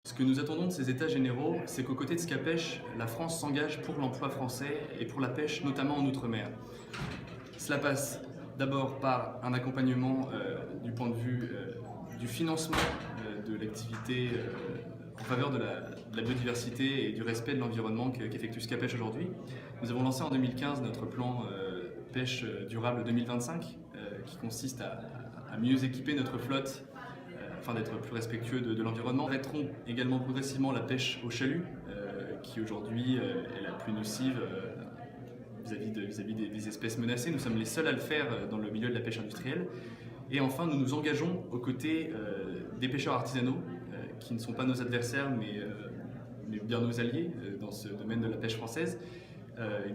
Ce que nous attendons de ces états généraux, c'est qu'aux côtés de Scapèche, la France s'engage pour l'emploi français et pour la pêche, notamment en Outre-mer. Cela passe d'abord par un accompagnement du point de vue du financement de l'activité en faveur de la biodiversité et du respect de l'environnement qu'effectue Scapèche aujourd'hui. Nous avons lancé en 2015 notre plan pêche durable 2025 qui consiste à mieux équiper notre flotte afin d'être plus respectueux de l'environnement. Nous arrêterons également progressivement la pêche au chalut, qui aujourd'hui est la plus nocive vis-à-vis des espèces menacées. Nous sommes les seuls à le faire dans le milieu de la pêche industrielle. Et enfin, nous nous engageons aux côtés des pêcheurs artisanaux, qui ne sont pas nos adversaires, mais bien nos alliés dans ce domaine de la pêche française.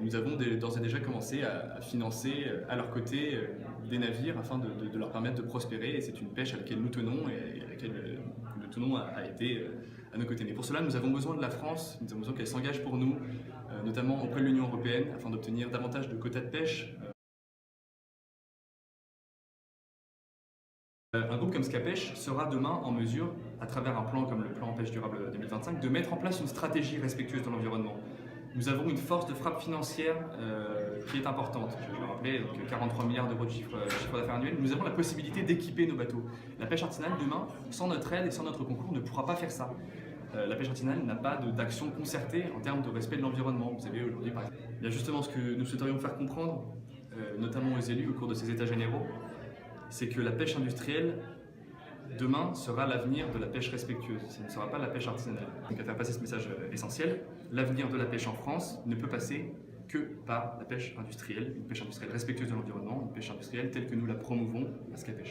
Nous avons d'ores et déjà commencé à financer à leur côté des navires afin de leur permettre de prospérer. Et c'est une pêche à laquelle nous tenons et à laquelle nous tenons à aider à nos côtés. Mais pour cela, nous avons besoin de la France, nous avons besoin qu'elle s'engage pour nous, notamment auprès de l'Union européenne, afin d'obtenir davantage de quotas de pêche. Un groupe comme Scapèche sera demain en mesure, à travers un plan comme le plan pêche durable 2025, de mettre en place une stratégie respectueuse de l'environnement. Nous avons une force de frappe financière qui est importante. Je le rappelais, donc 43 milliards d'euros de chiffre d'affaires annuel. Nous avons la possibilité d'équiper nos bateaux. La pêche artisanale, demain, sans notre aide et sans notre concours, ne pourra pas faire ça. La pêche artisanale n'a pas d'action concertée en termes de respect de l'environnement. Vous savez, aujourd'hui, par exemple, il y a justement ce que nous souhaiterions faire comprendre, notamment aux élus au cours de ces états généraux, c'est que la pêche industrielle, demain, sera l'avenir de la pêche respectueuse. Ce ne sera pas la pêche artisanale. Donc à faire passer ce message essentiel, l'avenir de la pêche en France ne peut passer que par la pêche industrielle, une pêche industrielle respectueuse de l'environnement, une pêche industrielle telle que nous la promouvons à Scapèche.